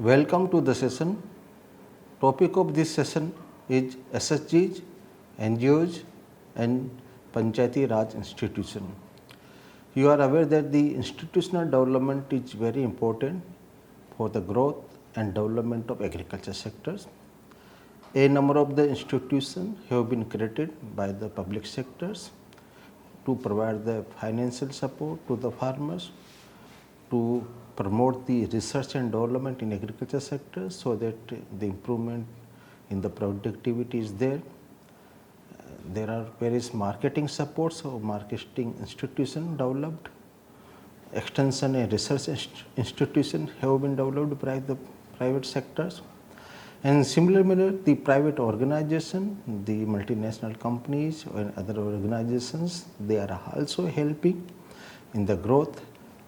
Welcome to the session. Topic of this session is SHGs, NGOs and Panchayati Raj institution. You are aware that the institutional development is very important for the growth and development of agriculture sectors. A number of the institutions have been created by the public sectors to provide the financial support to the farmers, to promote the research and development in agriculture sector so that the improvement in the productivity is there. There are various marketing supports or marketing institutions developed. Extension and research institutions have been developed by the private sectors. And similarly, the private organization, the multinational companies and other organizations, they are also helping in the growth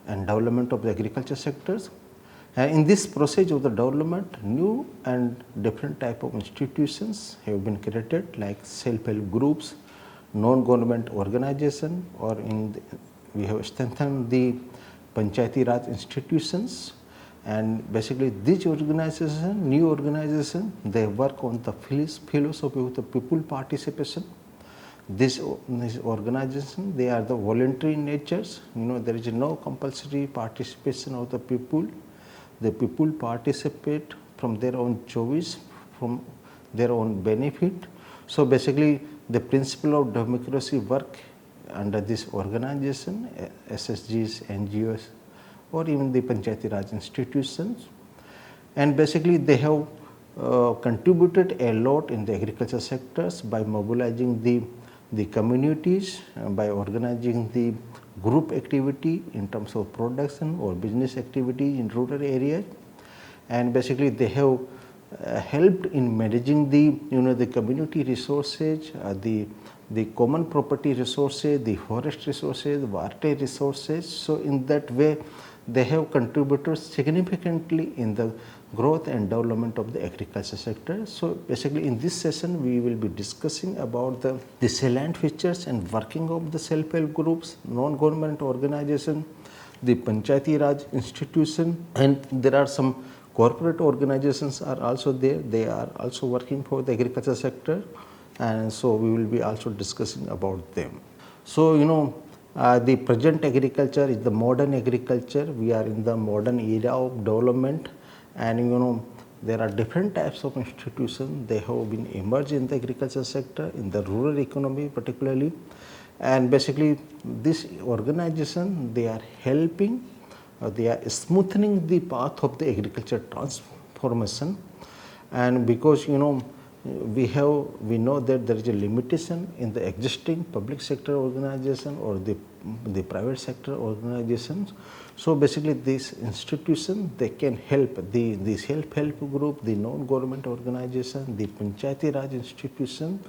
and development of the agriculture sectors. And in this process of the development, new and different type of institutions have been created like self-help groups, non-government organization, or we have strengthened the Panchayati Raj institutions. And basically these organizations, new organizations, they work on the philosophy of the people participation. This organization, they are the voluntary natures. There is no compulsory participation of the people. The people participate from their own choice, from their own benefit. So basically the principle of democracy work under this organization, SHGs, NGOs, or even the Panchayati Raj institutions. And basically they have contributed a lot in the agriculture sectors by mobilizing the communities, by organizing the group activity in terms of production or business activity in rural areas. And basically they have helped in managing the community resources, the common property resources, the forest resources, water resources. So in that way they have contributed significantly in the growth and development of the agriculture sector. So basically in this session we will be discussing about the salient features and working of the self-help groups, non-government organization, the Panchayati Raj institution, and there are some corporate organizations are also there. They are also working for the agriculture sector, and so we will be also discussing about them. So the present agriculture is the modern agriculture. We are in the modern era of development, and there are different types of institutions. They have been emerged in the agriculture sector, in the rural economy particularly, and basically this organization, they are helping, they are smoothing the path of the agriculture transformation. And because we know that there is a limitation in the existing public sector organization or the private sector organizations. So basically this institution, they can help the self-help group, the non-government organization, the Panchayati Raj institution,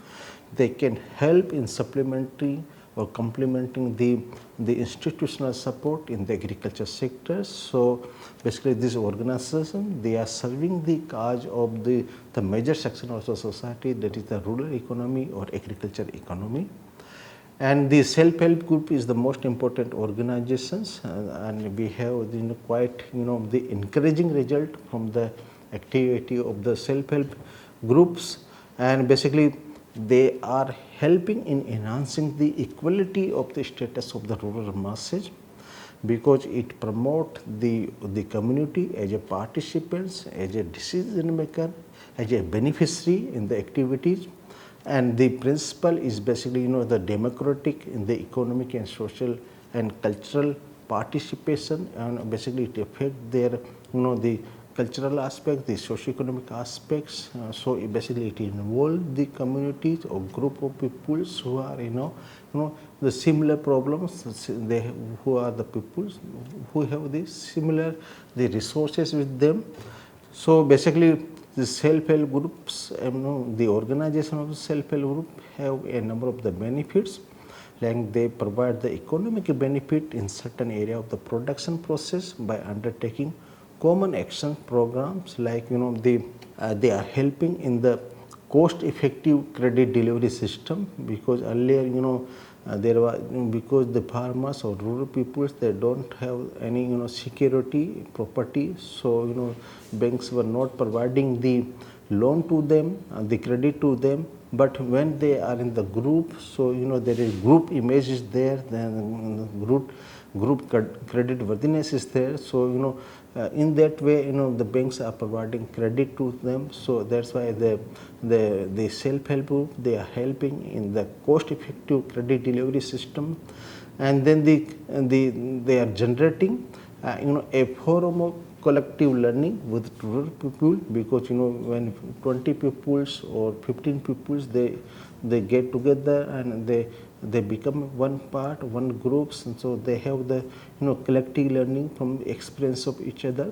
they can help in supplementary or complementing the institutional support in the agriculture sector. So basically this organization, they are serving the cause of the major section of the society, that is the rural economy or agriculture economy. And the self-help group is the most important organizations, and we have quite the encouraging result from the activity of the self-help groups. And basically they are helping in enhancing the equality of the status of the rural masses, because it promotes the community as a participants, as a decision maker, as a beneficiary in the activities. And the principle is basically the democratic in the economic and social and cultural participation, and basically it affects their the cultural aspect, the socio-economic aspects. So basically it involves the communities or group of peoples who are the similar problems. Who are the peoples who have the similar the resources with them. So basically the self-help groups, the organization of the self-help group have a number of the benefits, like they provide the economic benefit in certain area of the production process by undertaking common action programs, like they are helping in the cost effective credit delivery system, because earlier there was, because the farmers or rural peoples, they don't have any security property, so banks were not providing the loan to them, the credit to them. But when they are in the group, so there is group image is there, then group credit worthiness is there, so in that way the banks are providing credit to them. So that's why the self-help group, they are helping in the cost effective credit delivery system. And then they are generating a forum of collective learning with rural people, because when 20 pupils or 15 pupils, they get together and they become one part, one groups, and so they have the collective learning from the experience of each other.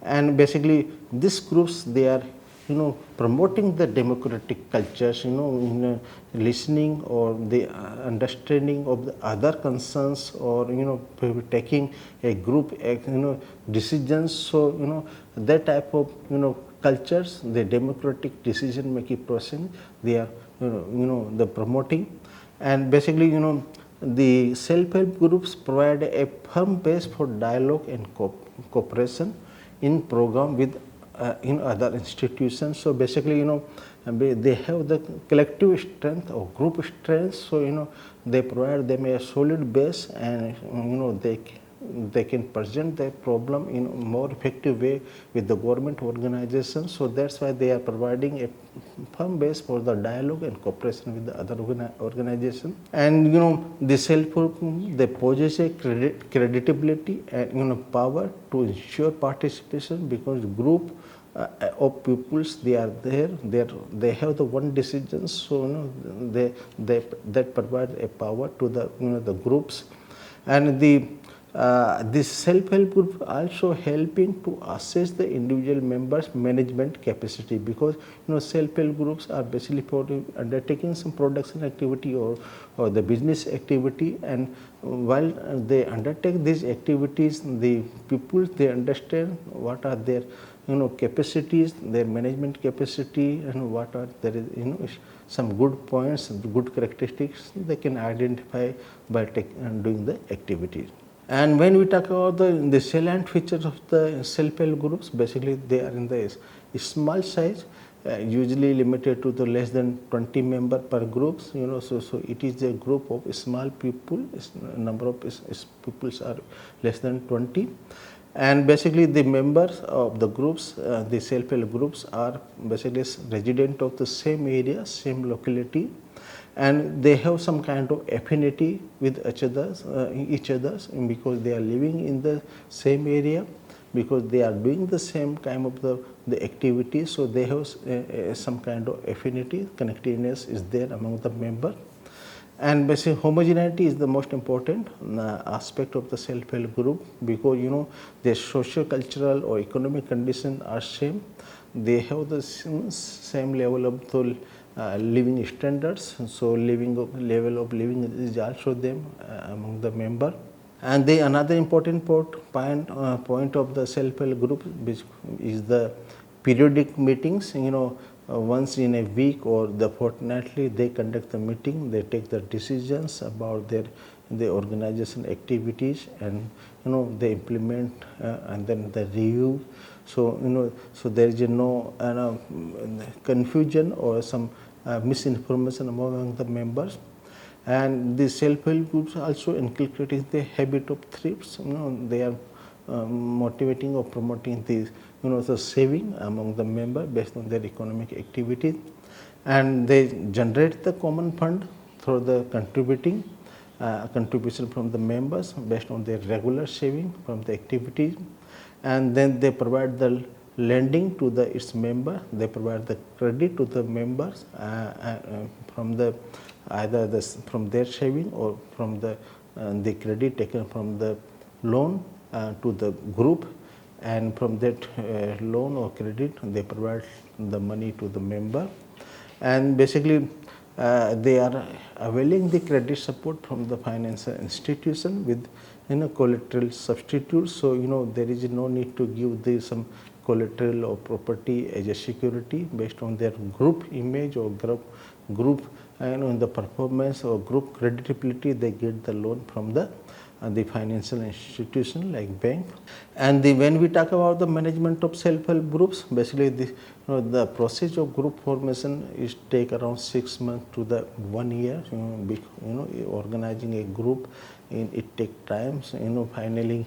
And basically these groups, they are promoting the democratic cultures, listening or the understanding of the other concerns, or taking a group decisions. So that type of cultures, the democratic decision making process, they are the promoting. And basically the self-help groups provide a firm base for dialogue and cooperation in program with in other institutions. So basically they have the collective strength or group strength, so they provide them a solid base, and they can present their problem in a more effective way with the government organization. So that's why they are providing a firm base for the dialogue and cooperation with the other organization. And the self-help, they possess a credibility and power to ensure participation, because group of pupils, they are there, they have the one decision, so that provide a power to the the groups. And this self-help group also helping to assess the individual members' management capacity, because self-help groups are basically for undertaking some production activity or the business activity. And while they undertake these activities, the people, they understand what are their capacities, their management capacity, and what are there is some good points, good characteristics they can identify by doing the activities. And when we talk about the salient features of the self-help groups, basically they are in the small size, usually limited to the less than 20 member per groups. So it is a group of small people. Number of pupils are less than 20. And basically the members of the groups, the self-help groups, are basically resident of the same area, same locality, and they have some kind of affinity with each others, because they are living in the same area, because they are doing the same kind of the activities. So they have some kind of affinity, connectiveness is there among the members. And basically homogeneity is the most important aspect of the self-help group, because their socio-cultural or economic conditions are same. They have the same level of the living standards, so level of living is also them among the member. And the another important point of the self-help group is the periodic meetings. Once in a week or the fortnightly, they conduct the meeting, they take the decisions about the organization activities, and they implement and then the review. So so there is no confusion or some misinformation among the members. And the self-help groups also inculcating the habit of thrifts. They are motivating or promoting the saving among the members based on their economic activities, and they generate the common fund through the contribution from the members based on their regular saving from the activities. And then they provide the lending to its member, they provide the credit to the members from either from their saving or from the credit taken from the loan to the group, and from that loan or credit they provide the money to the member. And basically they are availing the credit support from the financial institution with collateral substitutes. So there is no need to give some collateral or property as a security based on their group image or group in the performance or group creditability, they get the loan from the financial institution like bank. And when we talk about the management of self-help groups, basically the process of group formation is take around 6 months to the 1 year. Organizing a group, it take time. Finally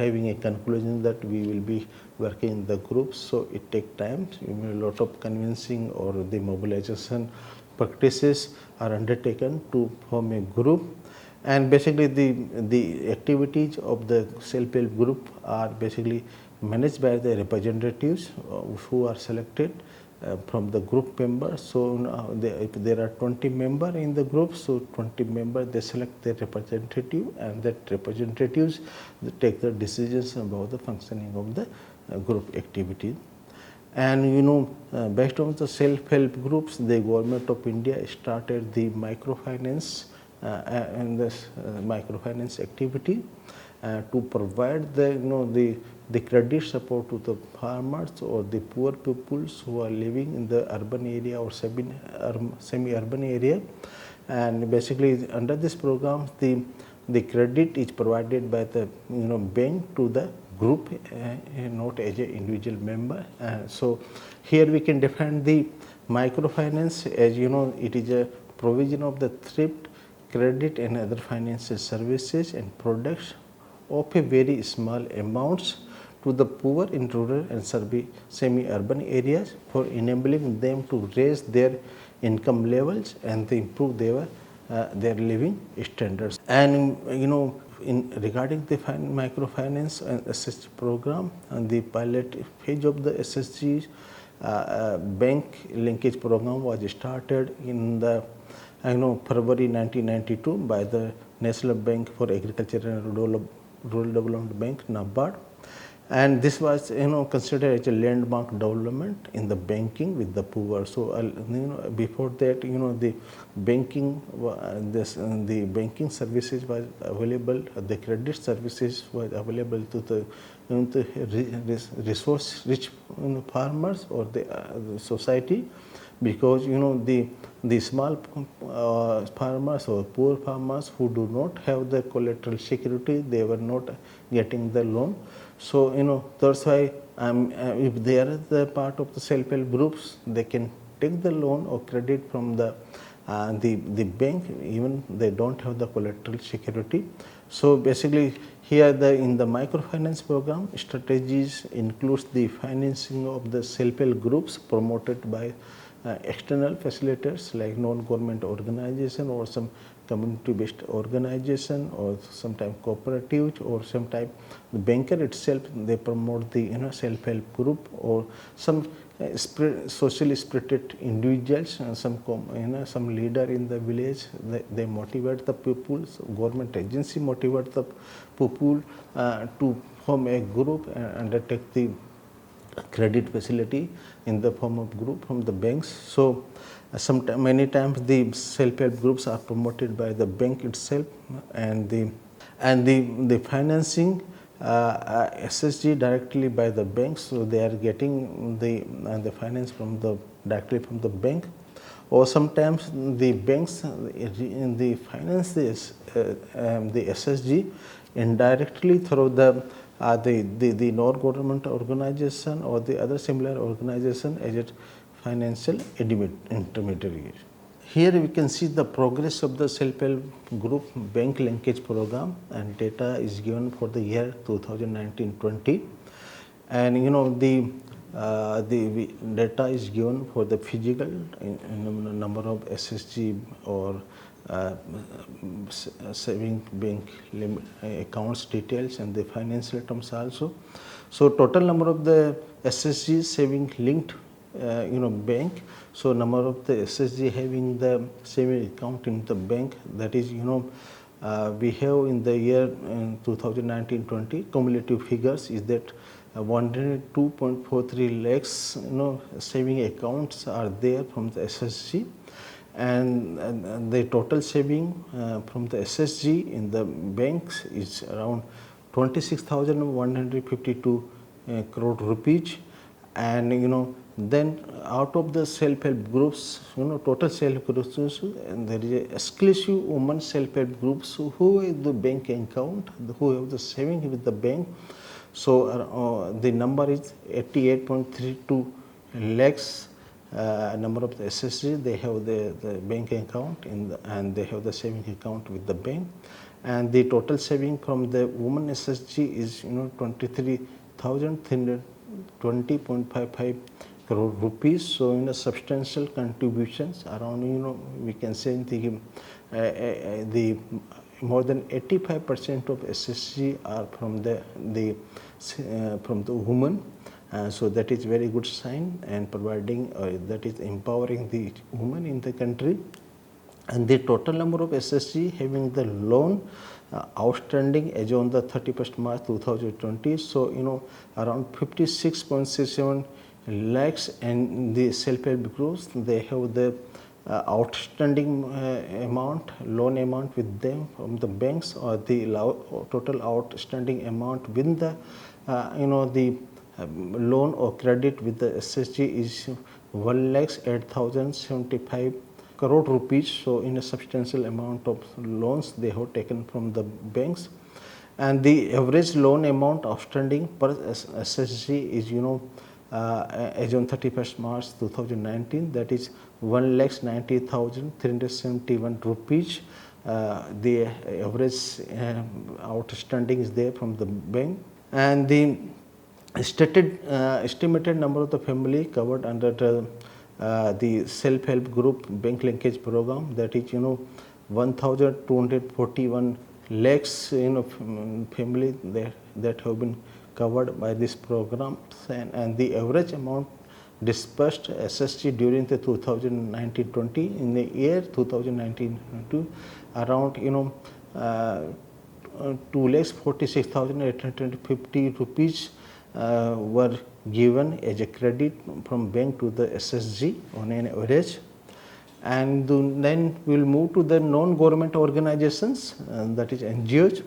having a conclusion that we will be working in the groups, so it take time. A lot of convincing or the mobilization practices are undertaken to form a group. And basically the activities of the self-help group are basically managed by the representatives who are selected from the group members. So if there are 20 members in the group, so 20 members they select their representative, and that representatives they take the decisions about the functioning of the group activity. And based on the self-help groups, the government of India started the microfinance and this microfinance activity to provide the credit support to the farmers or the poor peoples who are living in the urban area or semi-urban area. And basically under this program, the credit is provided by the bank to the group, not as an individual member. So here we can define the microfinance as it is a provision of the thrift, credit and other financial services and products of a very small amounts to the poor in rural and semi-urban areas for enabling them to raise their income levels and to improve their living standards. And in regarding the microfinance and SHG program, and the pilot phase of the SHG bank linkage program was started in the February 1992 by the National Bank for Agriculture and Rural Development Bank, NABARD. And this was considered as a landmark development in the banking with the poor. So before that the banking the banking services was available, the credit services was available to the resource rich farmers or the society, because the small farmers or poor farmers who do not have the collateral security, they were not getting the loan. So that's why if they are the part of the self-help groups, they can take the loan or credit from the bank, even they don't have the collateral security. So basically here in the microfinance program, strategies includes the financing of the self-help groups promoted by external facilitators like non-government organization or some community-based organization, or sometimes cooperatives, or sometimes the banker itself, they promote the self-help group, or some socially spirited individuals, some leader in the village, they motivate the people. So government agency motivate the people to form a group and undertake the credit facility in the form of group from the banks. So many times the self-help groups are promoted by the bank itself, and the financing SHG directly by the banks. So they are getting the finance directly from the bank, or sometimes the banks the finance the SHG indirectly through the non-government organization or the other similar organization as a financial intermediary. Here we can see the progress of the self-help group bank linkage program, and data is given for the year 2019-20, and the data is given for the physical number of SHG or saving bank accounts details, and the financial terms also. So total number of the SHG saving linked bank. So number of the SHG having the saving account in the bank, that is we have in the year 2019-20 cumulative figures is that 102.43 lakhs saving accounts are there from the SHG, and the total saving from the SHG in the banks is around 26,152 crore rupees. And then out of the self-help groups, total self-help groups, and there is a exclusive women self-help groups who have the bank account, who have the saving with the bank. So the number is 88.32 lakhs. Number of the SSGs, they have the bank account and they have the saving account with the bank. And the total saving from the women SSG is 23,320.55 crore rupees. So substantial contributions around we can say the more than 85% of SSG are from the women. So that is very good sign and providing that is empowering the women in the country. And the total number of SSG having the loan outstanding as on the 31st March 2020. So around 56.67 lakhs, and the self-help groups, they have the outstanding amount, loan amount with them from the banks, or the total outstanding amount within the the loan or credit with the SSG is 1,08,075 crore rupees. So a substantial amount of loans they have taken from the banks. And the average loan amount outstanding per SSG is as on 31st March 2019, that is 1,90,371 rupees. The average outstanding is there from the bank. And the estimated number of the family covered under the self-help group bank linkage program, that is 1,241 lakhs family that have been covered by this program. And the average amount dispersed SSG during the 2019-20, in the year 2019-20, around 2,46,850 rupees were given as a credit from bank to the SSG on an average. And then we will move to the non-government organizations, that is NGOs.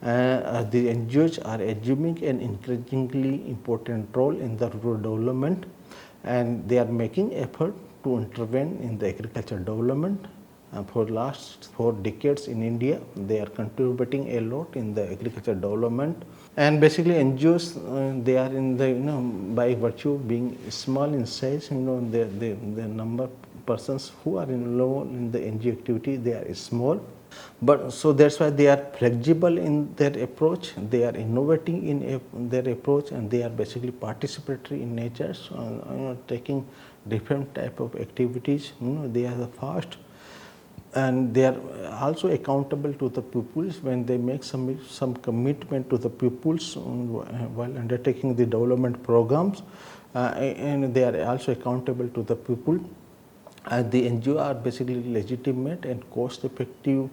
The NGOs are assuming an increasingly important role in the rural development, and they are making effort to intervene in the agricultural development. For last 4 decades in India, they are contributing a lot in the agricultural development. And basically NGOs, they are in the by virtue of being small in size, the number of persons who are involved in the NGO activity, they are small. But so that's why they are flexible in their approach, they are innovating in their approach, and they are basically participatory in nature. So taking different type of activities, they are the fast, and they are also accountable to the pupils when they make some commitment to the pupils while undertaking the development programs, and they are also accountable to the pupil. And the NGO are basically legitimate and cost effective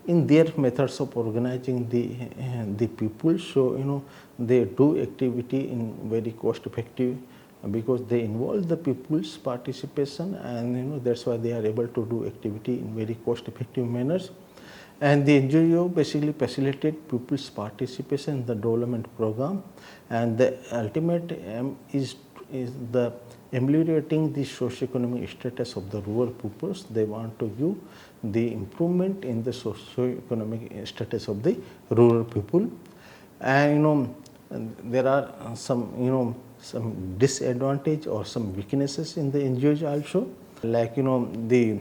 in their methods of organizing the pupils. So they do activity in very cost effective, because they involve the pupils' participation, and that's why they are able to do activity in very cost effective manners. And the NGO basically facilitate pupils' participation in the development program, and the ultimate aim is the ameliorating the socio-economic status of the rural pupils. They want to give the improvement in the socio-economic status of the rural people. And there are some some disadvantage or some weaknesses in the NGOs also, like they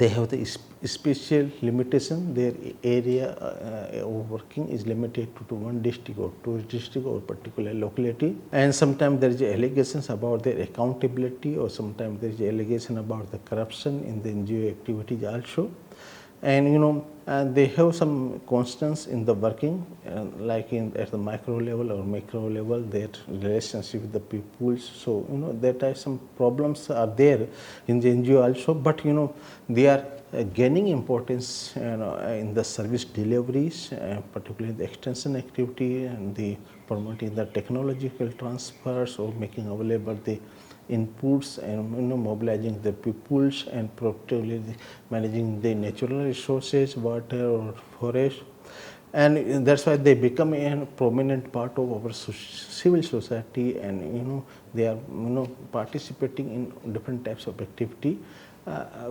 have the special limitation. Their area of working is limited to one district or two district or particular locality, and sometimes there is allegations about their accountability, or sometimes there is allegation about the corruption in the NGO activities also. And they have some constants in the working, like at the micro level or macro level, their relationship with the peoples. So that are some problems are there in the NGO also, but they are gaining importance in the service deliveries, particularly the extension activity and the promoting the technological transfers, or making available the inputs, and mobilizing the peoples, and proactively managing the natural resources, water or forest. and that's why they become a prominent part of our civil society, and they are participating in different types of activity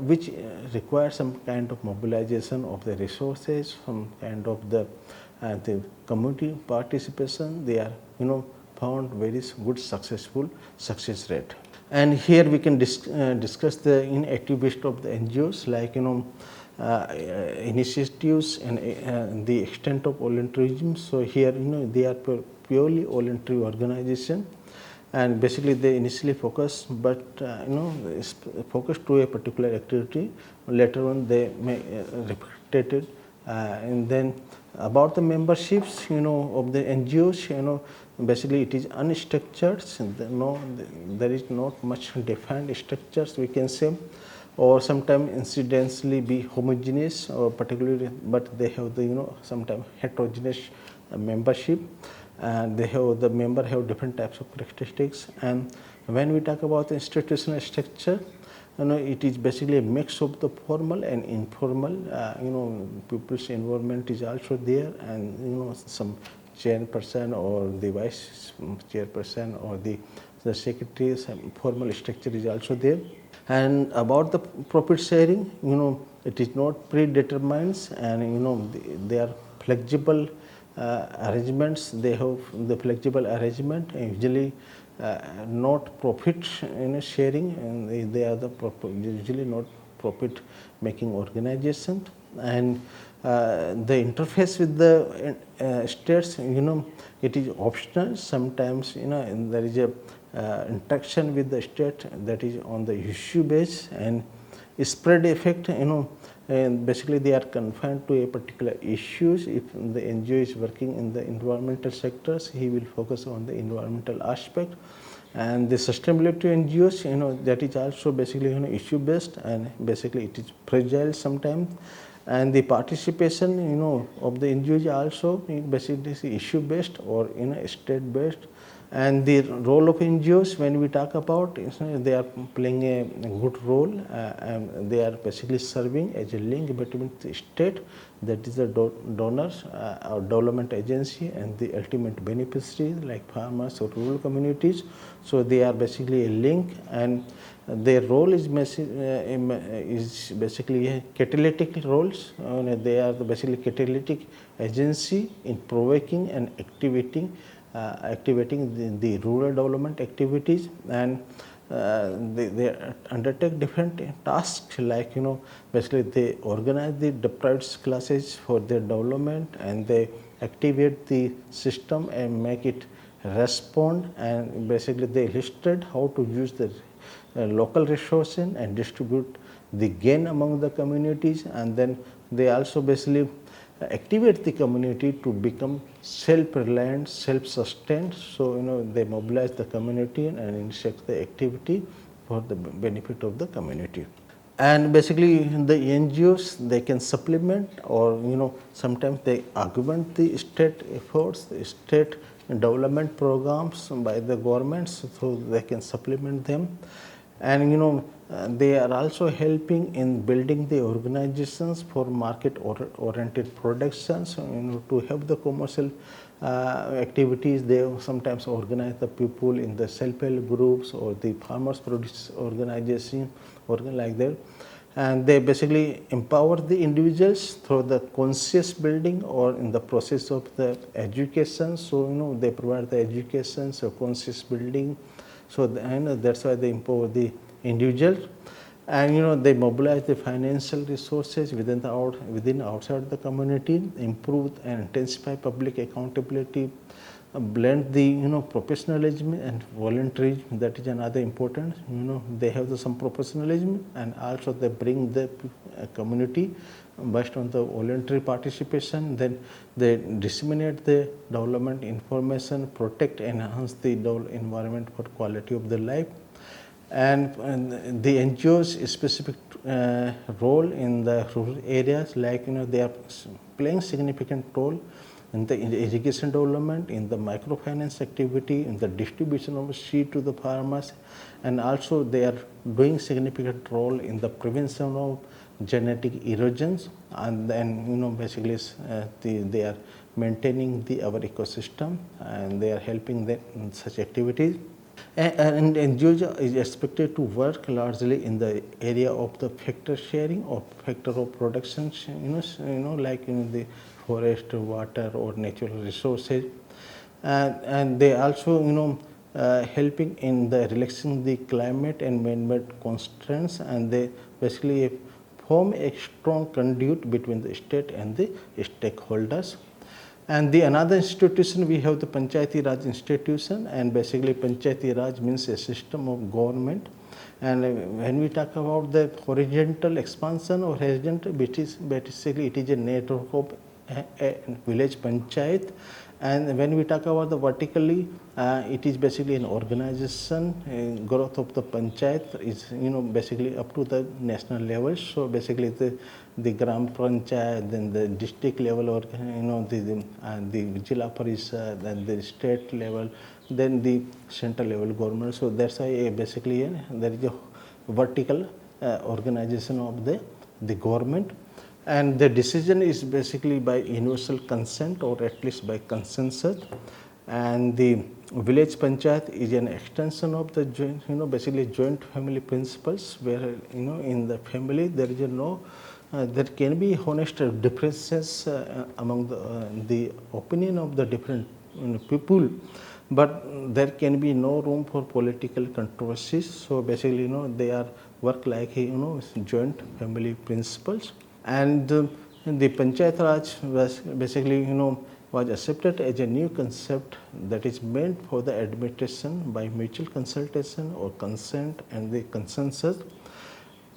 which require some kind of mobilization of the resources, some kind of the community participation. They are found very good success rate. And here we can discuss the activities of the NGOs, like initiatives and the extent of volunteerism. So here they are purely voluntary organization, and basically they initially focus, but focus to a particular activity. Later on they may replicate it, and then about the memberships of the NGOs, basically it is unstructured. There is not much defined structures, we can say, or sometimes incidentally be homogeneous, or particularly, but they have the sometimes heterogeneous membership, and they have the member have different types of characteristics. And when we talk about the institutional structure, it is basically a mix of the formal and informal. People's involvement is also there, and some chairperson or the vice chairperson or the secretary, some formal structure is also there. And about the profit sharing, it is not predetermined, and they are flexible arrangements. They have the flexible arrangement, usually not profit sharing, and they are the usually not profit making organization. And the interface with the states, it is optional. Sometimes there is a interaction with the state that is on the issue base, and spread effect, and basically they are confined to a particular issues. If the NGO is working in the environmental sectors, he will focus on the environmental aspect. And the sustainability NGOs, that is also basically issue based, and basically it is fragile sometimes. And the participation of the NGOs also basically is issue based or state based. And the role of NGOs, when we talk about, they are playing a good role, and they are basically serving as a link between the state, that is the donors or development agency, and the ultimate beneficiaries like farmers or rural communities. So they are basically a link, and their role is basically a catalytic roles. They are basically catalytic agency in provoking and activating the rural development activities, and they undertake different tasks, like basically they organize the deprived classes for their development, and they activate the system and make it respond, and basically they illustrate how to use the local resources and distribute the gain among the communities. And then they also basically activate the community to become self-reliant, self-sustained. So they mobilize the community and initiate the activity for the benefit of the community. And basically the NGOs, they can supplement, or sometimes they augment the state efforts, the state development programs by the governments, so they can supplement them. And they are also helping in building the organizations for market oriented productions. To have the commercial activities, they sometimes organize the people in the self-help groups or the farmers produce organization, like that. And they basically empower the individuals through the conscious building or in the process of the education. So they provide the education, so conscious building. So that's why they empower the individual, and they mobilize the financial resources within outside the community, improve and intensify public accountability, blend the professionalism and volunteerism. That is another important. They have some professionalism, and also they bring the community based on the voluntary participation. Then they disseminate the development information, protect and enhance the environment for quality of the life. And the NGOs specific role in the rural areas, like they are playing significant role in the irrigation development, in the microfinance activity, in the distribution of seed to the farmers, and also they are doing significant role in the prevention of genetic erosions, and then basically they are maintaining our ecosystem, and they are helping them in such activities. And NGOs is expected to work largely in the area of the factor sharing or factor of production, like the forest, water, or natural resources, and they also helping in the relaxing the climate and man-made constraints, and they basically form a strong conduit between the state and the stakeholders. And the another institution, we have the Panchayati Raj institution, and basically Panchayati Raj means a system of government. And when we talk about the horizontal expansion or horizontal, basically it is a network of a village panchayat. And when we talk about the vertically, it is basically an organization. Growth of the panchayat is basically up to the national level. So basically the gram panchayat, then the district level, or the ZILLA PARISHAD, then the state level, then the central level government. So that's why basically there is a vertical organization of the government. And the decision is basically by universal consent or at least by consensus. And the village panchayat is an extension of the joint, basically joint family principles, where in the family there is there can be honest differences among the opinion of the different people, but there can be no room for political controversies. So basically, they are work like joint family principles. And the Panchayat Raj was basically was accepted as a new concept that is meant for the administration by mutual consultation or consent and the consensus,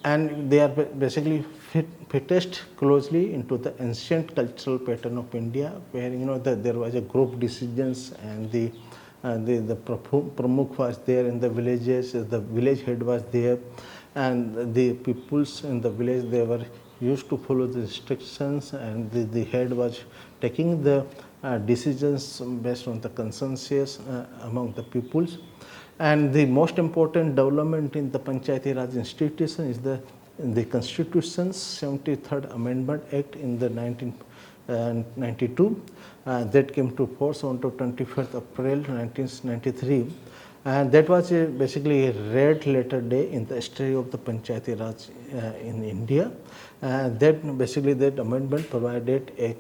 and they are basically fittest closely into the ancient cultural pattern of India, where there was a group decisions, and the pramukh was there in the villages, the village head was there, and the peoples in the village, they were used to follow the instructions, and the head was taking the decisions based on the consensus among the peoples. And the most important development in the Panchayati Raj institution is the Constitution's 73rd Amendment Act in the 1992 that came to force on to 25th April 1993. And that was basically a red letter day in the history of the Panchayati Raj in India. That amendment provided a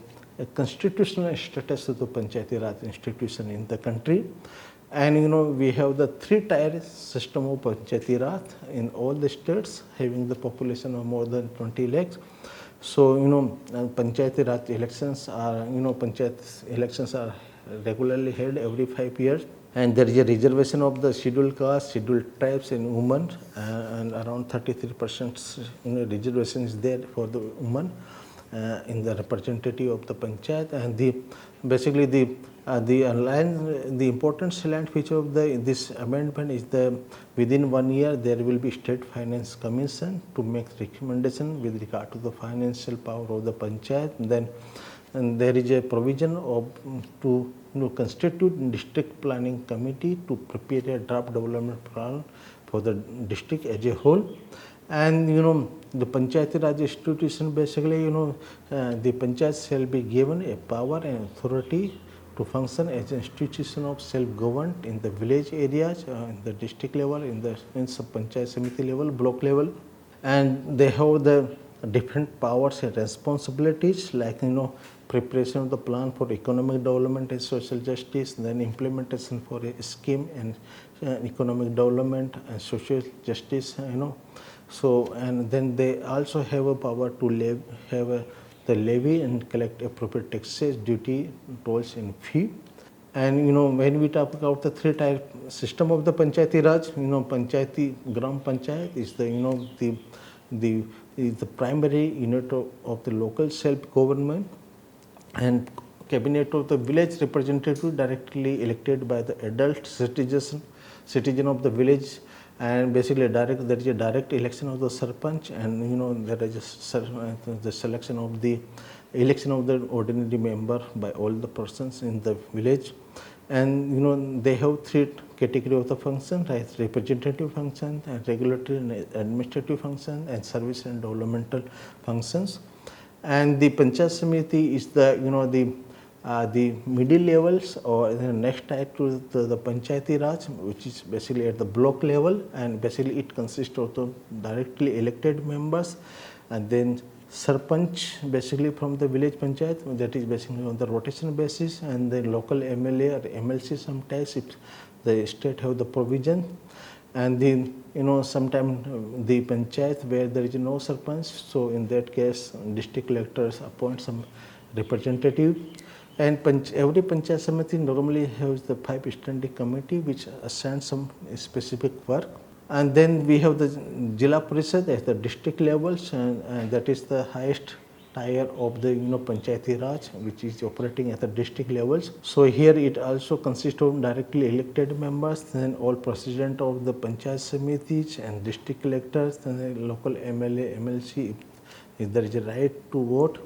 constitutional status to the Panchayati Raj institution in the country. And we have the three-tier system of Panchayati Raj in all the states, having the population of more than 20 lakhs. So Panchayati Raj elections are panchayat elections are regularly held every 5 years. And there is a reservation of the scheduled caste, scheduled tribes and women, and around 33% reservation is there for the women in the representative of the panchayat. And basically the important salient feature of this amendment is within 1 year there will be State Finance Commission to make recommendation with regard to the financial power of the panchayat. And there is a provision to constitute district planning committee to prepare a draft development plan for the district as a whole. And the Panchayati Raj institution, basically the panchayat shall be given a power and authority to function as an institution of self-governed in the village areas, in the district level, in Panchayat Samiti level, block level, and they have the different powers and responsibilities, like preparation of the plan for economic development and social justice, then implementation for a scheme and economic development and social justice, So, and then they also have a power to the levy and collect appropriate taxes, duty, tolls and fee. And when we talk about the three-tier system of the Panchayati Raj, Panchayati Gram Panchayat is the primary unit of the local self-government, and cabinet of the village representative directly elected by the adult citizen of the village. And basically there is a direct election of the sarpanch, and there is the selection of the election of the ordinary member by all the persons in the village. And they have three categories of the function, right? Representative function, and regulatory and administrative function, and service and developmental functions. And the Panchayat Samiti is the middle levels, or the next type to the Panchayati Raj, which is basically at the block level, and basically it consists of the directly elected members, and then Sarpanch basically from the village panchayat, that is basically on the rotation basis, and the local MLA or MLC sometimes if the state have the provision. And then sometimes the panchayat where there is no Sarpanch, so in that case district collectors appoint some representative. And every Panchayat Samiti normally has the 5 standing committee which assign some specific work. And then we have the ZILLA PARISHAD at the district levels, and that is the highest tier of the Panchayati Raj, which is operating at the district levels. So here it also consists of directly elected members, then all president of the Panchayat Samitis and district collectors, and the local MLA, MLC, if there is a right to vote.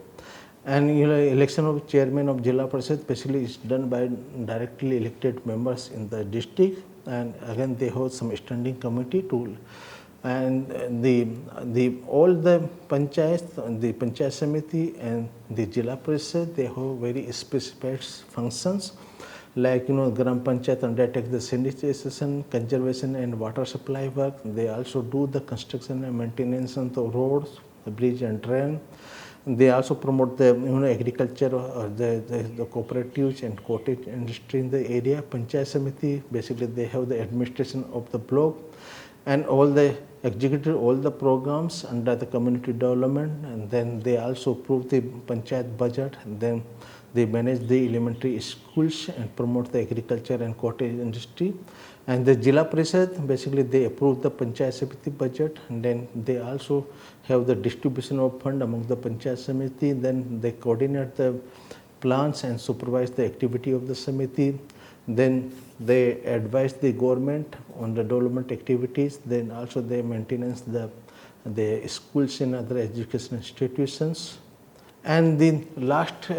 And election of chairman of ZILLA PARISHAD basically is done by directly elected members in the district, and again they have some standing committee to, and all the panchayats, the Panchayat Samiti and the ZILLA PARISHAD, they have very specified functions, like Gram Panchayat undertake the sanitation, conservation and water supply work. They also do the construction and maintenance on the roads, the bridge and drain. They also promote the agriculture or the cooperatives and cottage industry in the area. Panchayat Samiti, basically they have the administration of the block, and all the executive all the programs under the community development, and then they also approve the panchayat budget, and then they manage the elementary schools and promote the agriculture and cottage industry. And the ZILLA PARISHAD, basically they approve the Panchayat Samiti budget, and then they also have the distribution of fund among the Panchayat Samiti. Then they coordinate the plans and supervise the activity of the Samiti. Then they advise the government on the development activities. Then also they maintain the schools and other education institutions. And the last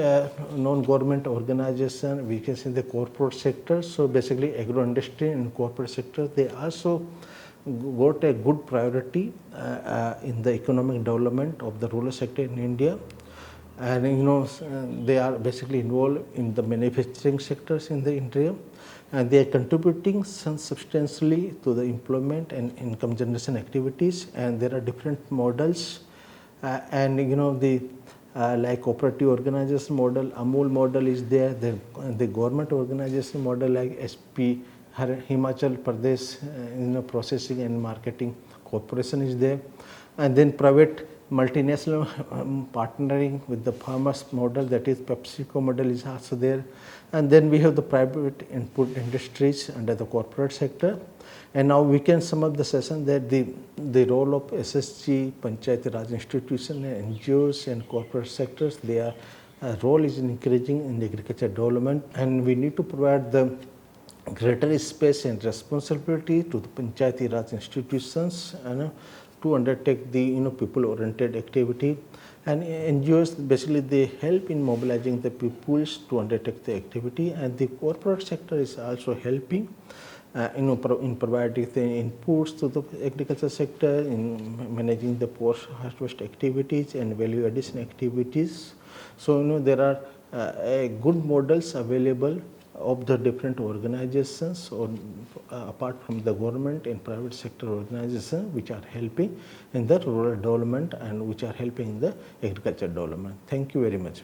non-government organization, we can say the corporate sector. So basically agro-industry and corporate sector, they also got a good priority in the economic development of the rural sector in India. And they are basically involved in the manufacturing sectors in the India, and they are contributing substantially to the employment and income generation activities. And there are different models, like cooperative organization model, AMUL model is there. The government organization model like SP Himachal Pradesh processing and marketing corporation is there. And then private multinational partnering with the farmers model, that is PepsiCo model is also there. And then we have the private input industries under the corporate sector. And now we can sum up the session that the role of SHG, Panchayati Raj institution, NGOs and corporate sectors, their role is in encouraging in agriculture development, and we need to provide the greater space and responsibility to the Panchayati Raj institutions to undertake the people-oriented activity. And NGOs basically they help in mobilizing the peoples to undertake the activity, and the corporate sector is also helping in providing the inputs to the agriculture sector, in managing the post-harvest activities and value addition activities. So there are good models available of the different organizations, or apart from the government and private sector organizations, which are helping in the rural development and which are helping in the agriculture development. Thank you very much.